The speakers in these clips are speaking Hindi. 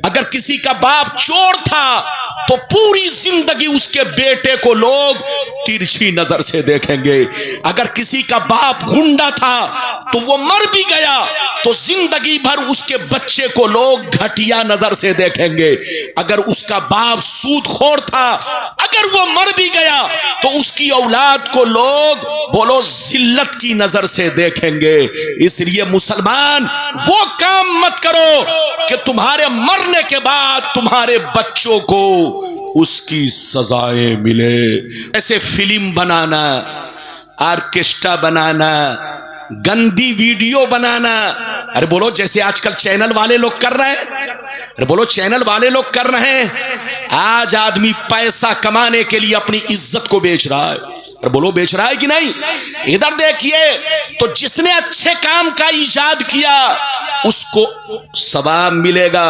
अगर किसी का बाप चोर था तो पूरी जिंदगी उसके बेटे को लोग तिरछी नजर से देखेंगे। अगर किसी का बाप गुंडा था तो वो मर भी गया तो जिंदगी भर उसके बच्चे को लोग घटिया नजर से देखेंगे। अगर उसका बाप सूदखोर था, अगर वो मर भी गया तो उसकी औलाद को लोग बोलो जिल्लत की नजर से देखेंगे। इसलिए मुसलमान वो काम मत करो कि तुम्हारे मरने के बाद तुम्हारे बच्चों को उसकी सजाएं मिले। ऐसे फिल्म बनाना, ऑर्केस्ट्रा बनाना, गंदी वीडियो बनाना, अरे बोलो जैसे आजकल चैनल वाले लोग कर रहे हैं, अरे बोलो चैनल वाले लोग कर रहे हैं। आज आदमी पैसा कमाने के लिए अपनी इज्जत को बेच रहा है, अरे बोलो बेच रहा है कि नहीं। इधर देखिए तो जिसने अच्छे काम का इजाद किया उसको सवाब मिलेगा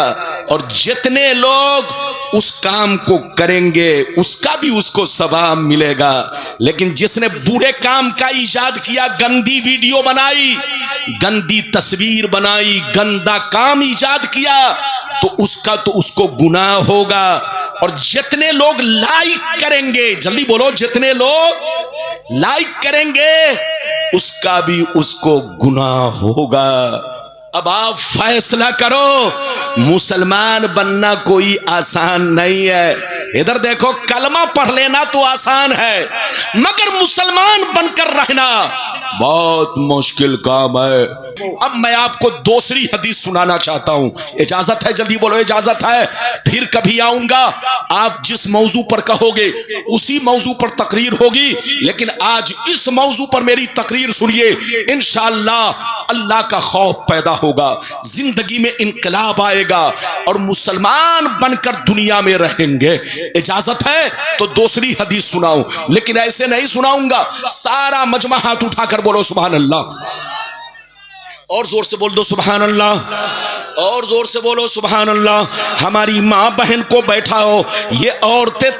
और जितने लोग उस काम को करेंगे उसका भी उसको सवाब मिलेगा। लेकिन जिसने बुरे काम का इजाद किया, गंदी वीडियो बनाई, गंदी तस्वीर बनाई, गंदा काम इजाद किया तो उसको गुनाह होगा। और जितने लोग लाइक करेंगे, जल्दी बोलो, जितने लोग लाइक करेंगे उसका भी उसको गुनाह होगा। अब आप फैसला करो। मुसलमान बनना कोई आसान नहीं है। इधर देखो, कलमा पढ़ लेना तो आसान है, मगर मुसलमान बनकर रहना बहुत मुश्किल काम है। अब मैं आपको दूसरी हदीस सुनाना चाहता हूं, इजाजत है? जल्दी बोलो इजाजत है। फिर कभी आऊंगा, आप जिस मौजू पर कहोगे उसी मौजू पर तकरीर होगी, लेकिन आज इस मौजू पर मेरी तकरीर सुनिए। इंशाअल्लाह अल्लाह का खौफ पैदा होगा, जिंदगी में इनकलाब आएगा और मुसलमान बनकर दुनिया में रहेंगे। इजाजत है तो दूसरी हदीस सुनाऊं, लेकिन ऐसे नहीं सुनाऊंगा। सारा मजमा हाथ उठाकर बोलो सुभान अल्लाह, और जोर से बोल दो सुभान अल्लाह, और जोर से बोलो सुभान अल्लाह। हमारी माँ बहन को बैठाओ। ये औरतें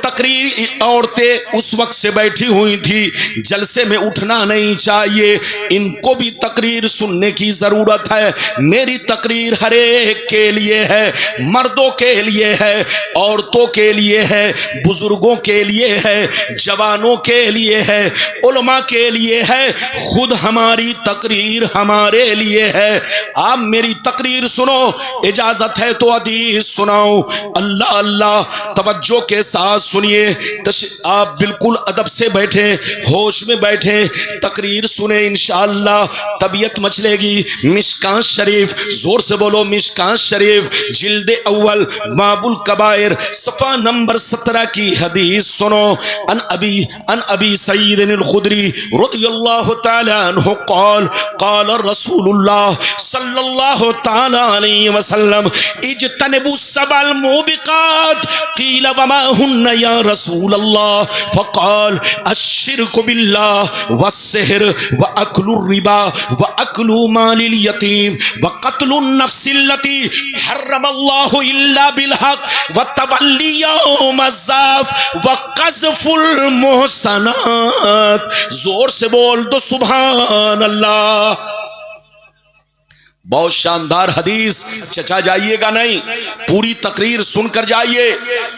उस वक्त से बैठी हुई थी, जलसे में उठना नहीं चाहिए, इनको भी तकरीर सुनने की जरूरत है। मेरी तकरीर हर एक के लिए है, मर्दों के लिए है, औरतों के लिए है, बुजुर्गों के लिए है, जवानों के लिए है, उलमा के लिए है, खुद हमारी तकरीर हमारे लिए है। आप मेरी तकरीर सुनो, इजाजत है तो हदीस सुनाओ। अल्लाह अल्लाह, तवज्जो के साथ सुनिए। आप बिल्कुल अदब से बैठे, होश में बैठे, तकरीर सुने, इंशाअल्लाह तबीयत मचलेगी। मिशकात शरीफ, जोर से बोलो मिशकात शरीफ, जिल्द अव्वल, बाबुल कबायर, सफ़ा नंबर 17 की हदीस सुनो। अन अबी सईद अल खुदरी रज़ियल्लाहु तआला अन्हु क़ाल क़ाल रसूलुल्लाह सल्लल्लाहु तआला अलैहि वसल्लम इज्तनिबु सबल मुबिकात क़ील वमा हुन्ना या रसूल अल्लाह फ़क़ाल अश्शिरकु बिल्लाह वस्सिहर व अक्लुर रिबा व अक्लु मालिल यतीम व क़त्लुन नफ्सिल्लती हर्रमल्लाहु इल्ला बिल हक़ व तवल्ली यौमज़ ज़ाफ़ व क़ज़्फ़ुल मुहसनात। जोर से बोल दो सुभान अल्लाह। बहुत शानदार हदीस, चचा जाइएगा नहीं, पूरी तकरीर सुनकर जाइए।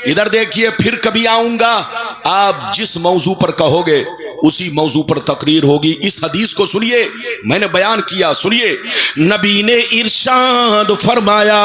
इधर देखिए, फिर कभी आऊंगा, आप जिस मौजू पर कहोगे उसी मौजू पर तकरीर होगी। इस हदीस को सुनिए, मैंने बयान किया, सुनिए। नबी ने इरशाद फरमाया,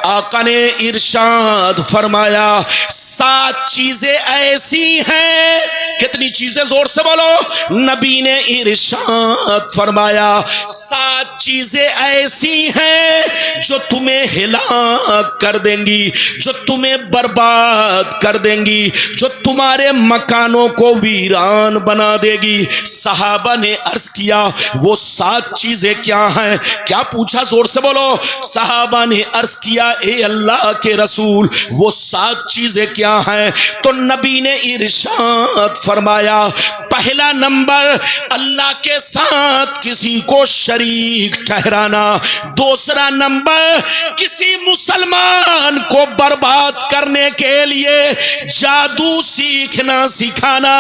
आका ने इरशाद फरमाया, 7 चीजें ऐसी हैं। कितनी चीजें? जोर से बोलो। नबी ने इरशाद फरमाया, 7 चीजें ऐसी हैं जो तुम्हें हिलाक कर देंगी, जो तुम्हें बर्बाद कर देंगी, जो तुम्हारे मकानों को वीरान बना देगी। सहाबा ने अर्ज किया, वो 7 चीजें क्या हैं? क्या पूछा? जोर से बोलो। सहाबा ने अर्ज किया, ए अल्लाह के रसूल, वो 7 चीजें क्या हैं? तो नबी ने इरशाद फरमाया, पहला नंबर अल्लाह के साथ किसी को शरीक ठहराना। दूसरा नंबर किसी मुसलमान को बर्बाद करने के लिए जादू सीखना सिखाना।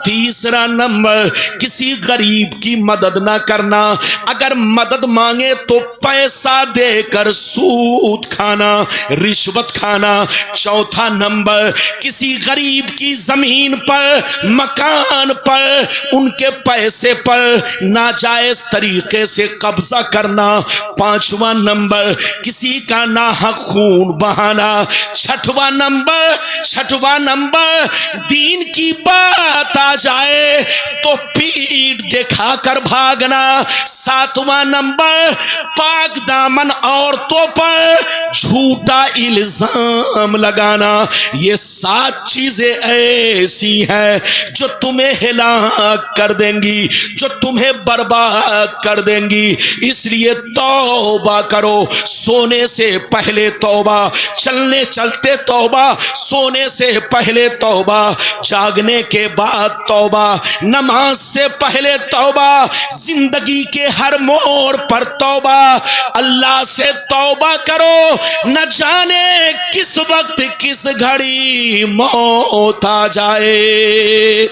तीसरा नंबर, किसी गरीब की मदद ना करना, अगर मदद मांगे तो पैसा देकर सूद खाना, रिश्वत खाना। चौथा नंबर, किसी गरीब की जमीन पर, मकान पर, उनके पैसे पर नाजायज तरीके से कब्जा करना। पांचवा नंबर, किसी का नाहक खून बहाना। छठवां नंबर, दीन की बात आ जाए तो पीठ दिखाकर भागना। सातवां नंबर, पाक दामन औरतों पर झूठा इल्जाम लगाना। ये 7 चीजें ऐसी हैं जो तुम्हें हिलाक कर देंगी, जो तुम्हें बर्बाद कर देंगी। इसलिए तौबा करो, सोने से पहले तौबा, चलने चलते तौबा, सोने से पहले तौबा, जागने के बाद तौबा, नमाज से पहले तौबा, जिंदगी के हर मोड़ पर तौबा। अल्लाह से तौबा करो, न जाने किस वक्त किस घड़ी मौत आ जाए।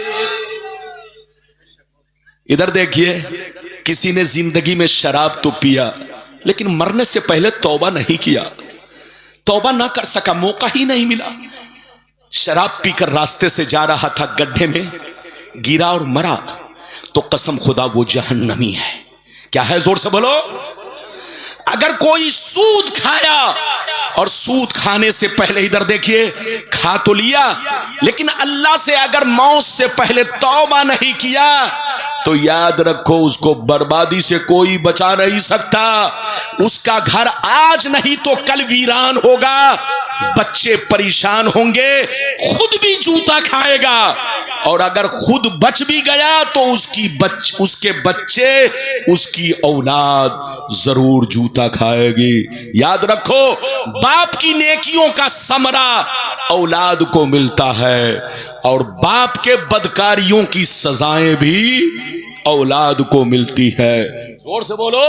इधर देखिए, किसी ने जिंदगी में शराब तो पिया लेकिन मरने से पहले तौबा नहीं किया, तौबा ना कर सका, मौका ही नहीं मिला। शराब पीकर रास्ते से जा रहा था, गड्ढे में गिरा और मरा, तो कसम खुदा वो जहन्नमी है। क्या है, जोर से बोलो। अगर कोई सूद खाया और सूद खाने से पहले, इधर देखिए, खा तो लिया लेकिन अल्लाह से अगर मौत से पहले तौबा नहीं किया तो याद रखो उसको बर्बादी से कोई बचा नहीं सकता। उसका घर आज नहीं तो कल वीरान होगा, बच्चे परेशान होंगे, खुद भी जूता खाएगा, और अगर खुद बच भी गया तो उसके बच्चे, उसकी औलाद जरूर जूता खाएगी। याद रखो, बाप की नेकियों का समरा औलाद को मिलता है और बाप के बदकारियों की सजाएं भी औलाद को मिलती है। जोर से बोलो,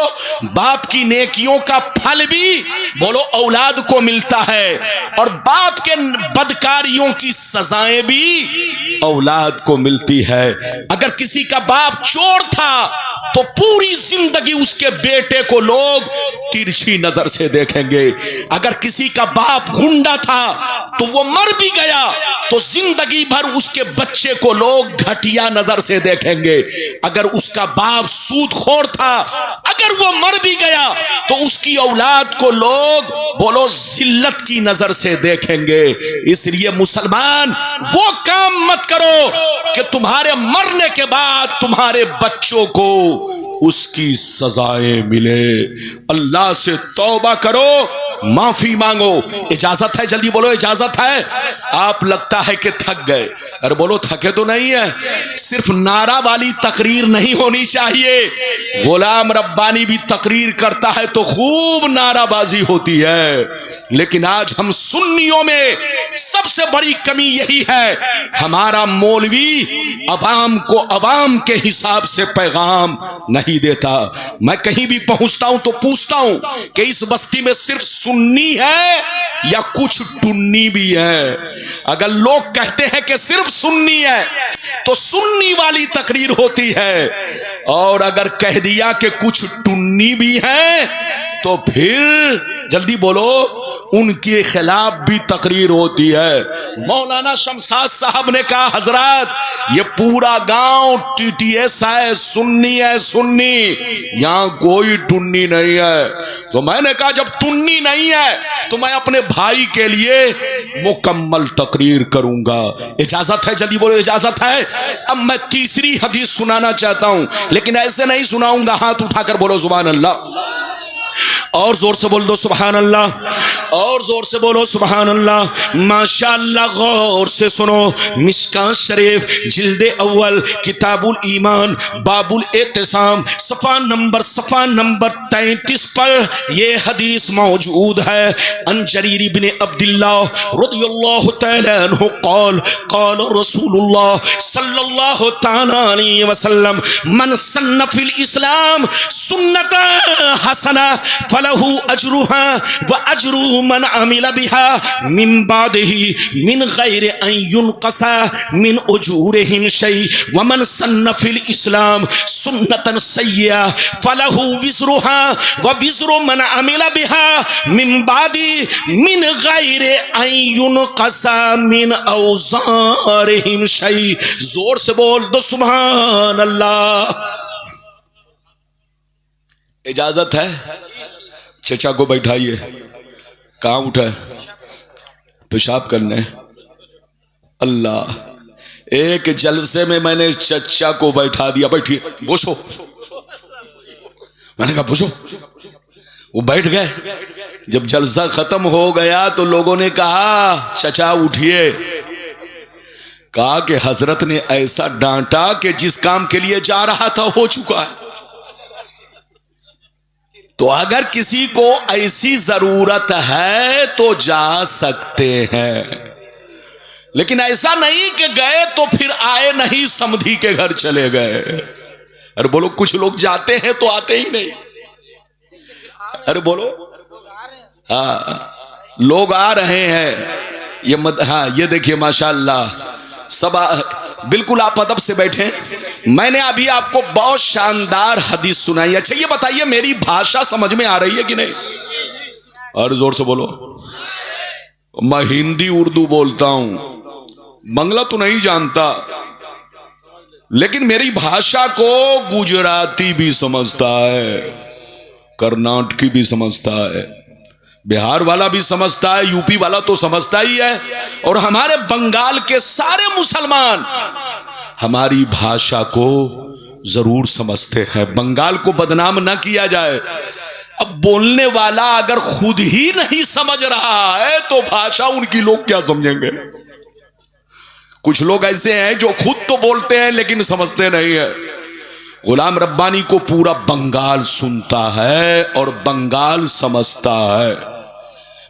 बाप की नेकियों का फल भी बोलो औलाद को मिलता है, और बाप के बदकारियों की सजाएं भी औलाद को मिलती है। अगर किसी का बाप चोर था तो पूरी जिंदगी उसके बेटे को लोग तिरछी नजर से देखेंगे। अगर किसी का बाप गुंडा था तो वो मर भी गया तो जिंदगी भर उसके बच्चे को लोग घटिया नजर से देखेंगे। अगर उसका बाप सूदखोर था, अगर वो मर भी गया तो उसकी औलाद को लोग बोलो जिल्लत की नजर से देखेंगे। इसलिए मुसलमान, वो काम मत करो कि तुम्हारे मरने के बाद तुम्हारे बच्चों को उसकी सजाएं मिले। अल्लाह से तौबा करो, माफी मांगो। इजाजत है, जल्दी बोलो, इजाजत है। आप लगता है कि थक गए, अरे बोलो थके तो नहीं है। सिर्फ नारा वाली तकरीर नहीं होनी चाहिए। गुलाम रब्बानी भी तकरीर करता है तो खूब नाराबाजी होती है, लेकिन आज हम सुन्नियों में सबसे बड़ी कमी यही है, हमारा मौलवी अवाम को अवाम के हिसाब से पैगाम नहीं देता। मैं कहीं भी पहुंचता हूं तो पूछता हूं कि इस बस्ती में सिर्फ सुन्नी है या कुछ टुन्नी भी है। अगर लोग कहते हैं कि सिर्फ सुन्नी है तो सुन्नी वाली तकरीर होती है, और अगर कह दिया कि कुछ टुन्नी भी है तो फिर जल्दी बोलो उनके खिलाफ भी तकरीर होती है। मौलाना शमशाद साहब ने कहा, हजरत ये पूरा गांव टीटीएस है, सुन्नी, यहां कोई टुन्नी नहीं है। तो मैंने कहा जब टुन्नी नहीं है तो मैं अपने भाई के लिए मुकम्मल तकरीर करूंगा। इजाजत है, जल्दी बोलो, इजाजत है। अब मैं तीसरी हदीस सुनाना चाहता हूं, लेकिन ऐसे नहीं सुनाऊंगा, हाथ उठाकर बोलो सुभान अल्लाह, और जोर से बोल दो सुभान अल्लाह, और जोर से बोलो सुभान अल्लाह। माशाअल्लाह, गौर से सुनो। मिशकात शरीफ जिल्दे अव्वल किताबुल ईमान बाबुल एहतिसाम सफ़ा नंबर 33 पर यह हदीस मौजूद है। अन जरीर इब्न अब्दुल्लाह रज़ियल्लाहु तआला अन्हु क़ाल क़ाल रसूलुल्लाह सल्लल्लाहु तआला अलैहि वसल्लम मन सन्ना फिल इस्लाम सुन्नतन हसना फलहु अजरुहा व अजरु मन अमिल बिहा मिन बादिही मिन गैर अन युनक़सा मिन उजूरिहिम शै व मन सन्न फिल इस्लाम सुन्नतन सय्या फलहु विज़रुहा व विज़रु मन अमिल बिहा मिन बादी मिन गैर अन युनक़सा मिन औज़ारिहिम शै। जोर से बोल दो सुभान अल्लाह। इजाजत है? चचा को बैठाइए। कहाँ उठा है? पेशाब करने। अल्लाह, एक जलसे में मैंने चचा को बैठा दिया। बैठिए, बोसो। मैंने कहा बोसो। वो बैठ गए। जब जलसा खत्म हो गया तो लोगों ने कहा चचा उठिए। कहा कि हजरत ने ऐसा डांटा कि जिस काम के लिए जा रहा था हो चुका है। तो अगर किसी को ऐसी जरूरत है तो जा सकते हैं, लेकिन ऐसा नहीं कि गए तो फिर आए नहीं, समधी के घर चले गए। अरे बोलो, कुछ लोग जाते हैं तो आते ही नहीं। अरे बोलो, हाँ लोग आ रहे हैं। ये हाँ ये देखिए माशाअल्लाह सब बिल्कुल आप अदब से बैठे। मैंने अभी आपको बहुत शानदार हदीस सुनाई। अच्छा ये बताइए मेरी भाषा समझ में आ रही है कि नहीं? और जोर से बोलो। मैं हिंदी उर्दू बोलता हूं, बंगला तो नहीं जानता, लेकिन मेरी भाषा को गुजराती भी समझता है, कर्नाटकी भी समझता है, बिहार वाला भी समझता है, यूपी वाला तो समझता ही है, और हमारे बंगाल के सारे मुसलमान हमारी भाषा को जरूर समझते हैं। बंगाल को बदनाम ना किया जाए। अब बोलने वाला अगर खुद ही नहीं समझ रहा है तो भाषा उनकी लोग क्या समझेंगे? कुछ लोग ऐसे हैं जो खुद तो बोलते हैं लेकिन समझते नहीं है। गुलाम रब्बानी को पूरा बंगाल सुनता है और बंगाल समझता है।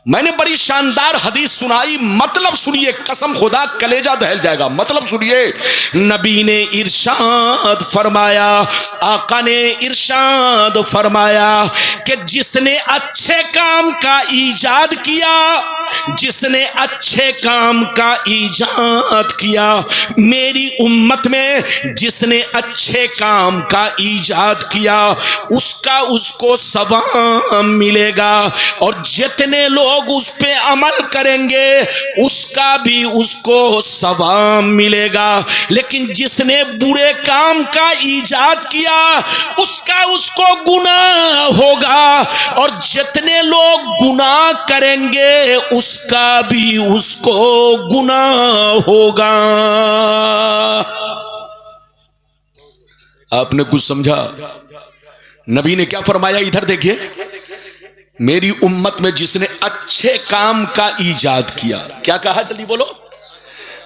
मैंने बड़ी शानदार हदीस सुनाई, मतलब सुनिए, कसम खुदा कलेजा दहल जाएगा। मतलब सुनिए, नबी ने इरशाद फरमाया, आका ने इरशाद फरमाया कि जिसने अच्छे काम का ईजाद किया, जिसने अच्छे काम का ईजाद किया, मेरी उम्मत में जिसने अच्छे काम का ईजाद किया उसका उसको सवाब मिलेगा, और जितने लोग उस पे अमल करेंगे उसका भी उसको सवाब मिलेगा। लेकिन जिसने बुरे काम का ईजाद किया उसका उसको गुनाह होगा, और जितने लोग गुनाह करेंगे उसका भी उसको गुनाह होगा। आपने कुछ समझा? नबी ने क्या फरमाया? इधर देखिए, मेरी उम्मत में जिसने अच्छे काम का ईजाद किया, क्या कहा? जल्दी बोलो।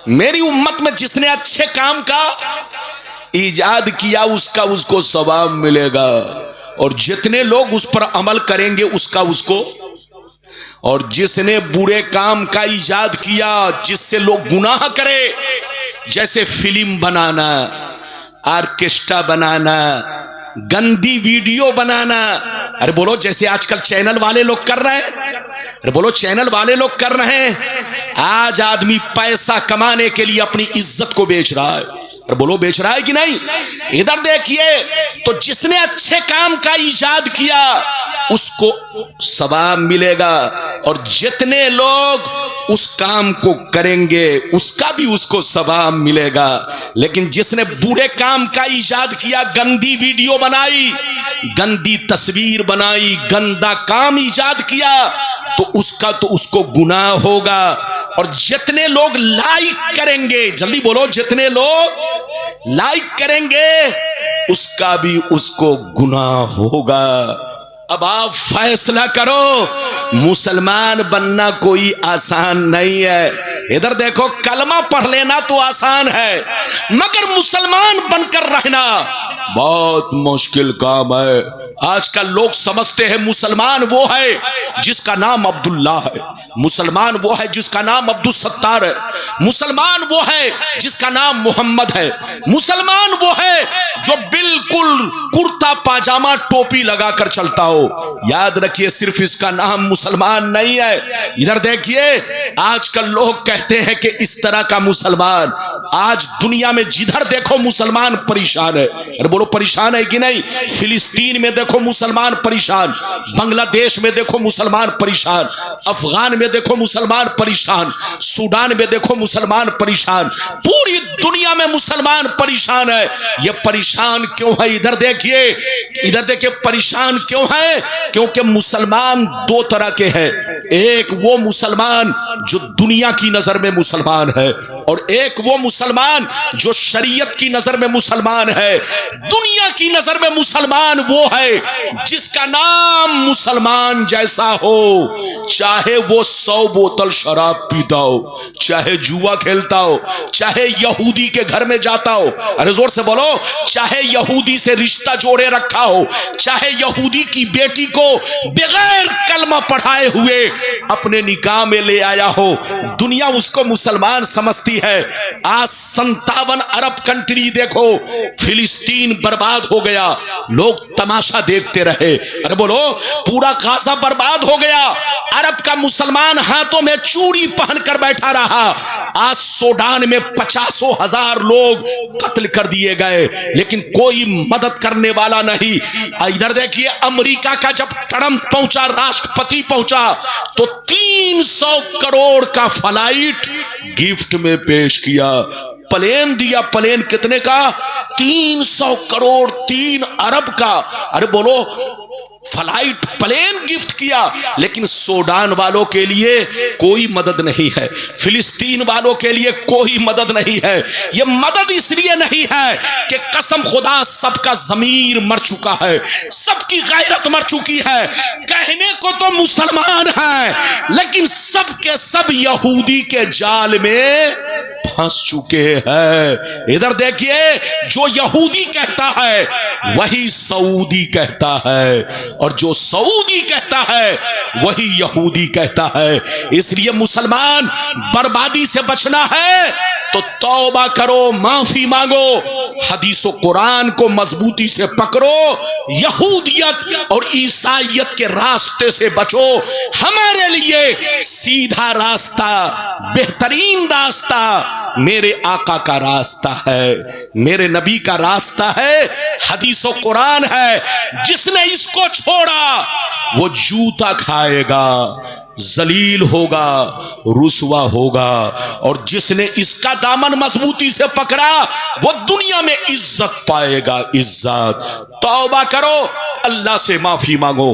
मेरी उम्मत में जिसने अच्छे काम का ईजाद किया उसका उसको सवाब मिलेगा, और जितने लोग उस पर अमल करेंगे उसका उसको। और जिसने बुरे काम का ईजाद किया जिससे लोग गुनाह करे, जैसे फिल्म बनाना, ऑर्केस्ट्रा बनाना, गंदी वीडियो बनाना, अरे बोलो जैसे आजकल चैनल वाले लोग कर रहे हैं, अरे बोलो चैनल वाले लोग कर रहे हैं। आज आदमी पैसा कमाने के लिए अपनी इज्जत को बेच रहा है, अरे बोलो बेच रहा है कि नहीं? इधर देखिए, तो जिसने अच्छे काम का ईजाद किया उसको सवाब मिलेगा, और जितने लोग उस काम को करेंगे उसका भी उसको सवाब मिलेगा। लेकिन जिसने बुरे काम का ईजाद किया, गंदी वीडियो बनाई, गंदी तस्वीर बनाई, गंदा काम ईजाद किया, तो उसका तो उसको गुनाह होगा, और जितने लोग लाइक करेंगे, जल्दी बोलो, जितने लोग लाइक करेंगे उसका भी उसको गुनाह होगा। अब आप फैसला करो। मुसलमान बनना कोई आसान नहीं है। इधर देखो, कलमा पढ़ लेना तो आसान है, मगर मुसलमान बनकर रहना बहुत मुश्किल काम है। आजकल लोग समझते हैं मुसलमान वो है जिसका नाम अब्दुल्ला है, मुसलमान वो है जिसका नाम अब्दुल सत्तार है, मुसलमान वो है जिसका नाम मोहम्मद है, मुसलमान वो है जो बिल्कुल कुर्ता पाजामा टोपी लगाकर चलता हो। याद रखिए, सिर्फ इसका नाम मुसलमान नहीं है। इधर देखिए, आजकल लोग कहते हैं कि इस तरह का मुसलमान, आज दुनिया में जिधर देखो मुसलमान परेशान है। अरे बोलो, परेशान है कि नहीं? फिलिस्तीन में देखो मुसलमान परेशान, बांग्लादेश में देखो मुसलमान परेशान, अफगान में देखो मुसलमान परेशान, सूडान में देखो मुसलमान परेशान, पूरी दुनिया में मुसलमान परेशान है। ये परेशान क्यों है? इधर देखिए, इधर देखिए, परेशान क्यों है? क्योंकि मुसलमान दो तरह के हैं। एक वो मुसलमान जो दुनिया की नजर में मुसलमान है, और एक वो मुसलमान जो शरीयत की नजर में मुसलमान है। दुनिया की नजर में मुसलमान वो है जिसका नाम मुसलमान जैसा हो, चाहे वो 100 बोतल शराब पीता हो, चाहे जुआ खेलता हो, चाहे यहूदी के घर में जाता हो, अरे जोर से बोलो, चाहे यहूदी से रिश्ता जोड़े रखा हो, चाहे यहूदी की बेटी को बगैर कलमा पढ़ाए हुए अपने निकाह में ले आया हो, दुनिया उसको मुसलमान समझती है। आज 57 अरब कंट्री देखो, फिलिस्तीन बर्बाद हो गया, लोग तमाशा देखते रहे। अरे बोलो, पूरा गाजा बर्बाद हो गया, अरब का मुसलमान हाथों में चूड़ी पहनकर बैठा रहा। आज सूडान में 50,000 लोग कत्ल कर दिए गए, लेकिन कोई मदद करने वाला नहीं। इधर देखिए, अमेरिका का जब ट्रंप पहुंचा, राष्ट्रपति पहुंचा, तो 300 करोड़ का फ्लाइट गिफ्ट में पेश किया, प्लेन दिया। प्लेन कितने का? 300 करोड़, 3 अरब का। अरे बोलो, फ्लाइट प्लेन गिफ्ट किया, लेकिन सूडान वालों के लिए कोई मदद नहीं है, फिलिस्तीन वालों के लिए कोई मदद नहीं है। ये मदद इसलिए नहीं है कि कसम खुदा सबका ज़मीर मर चुका है, सबकी गैरत मर चुकी है। कहने को तो मुसलमान है, लेकिन सब के सब यहूदी के जाल में फंस चुके हैं। इधर देखिए, जो यहूदी कहता है वही सऊदी कहता है, और जो सऊदी कहता है वही यहूदी कहता है। इसलिए मुसलमान बर्बादी से बचना है तो तौबा करो, माफी मांगो, हदीस व कुरान को मजबूती से पकड़ो, यहूदियत और ईसाइयत के रास्ते से बचो। हमारे लिए सीधा रास्ता, बेहतरीन रास्ता मेरे आका का रास्ता है, मेरे नबी का रास्ता है, हदीस व कुरान है। जिसने इसको छोड़ा वो जूता खाएगा, जलील होगा, रुसवा होगा, और जिसने इसका दामन मजबूती से पकड़ा वो दुनिया में इज्जत पाएगा, इज्जत। तौबा करो, अल्लाह से माफी मांगो।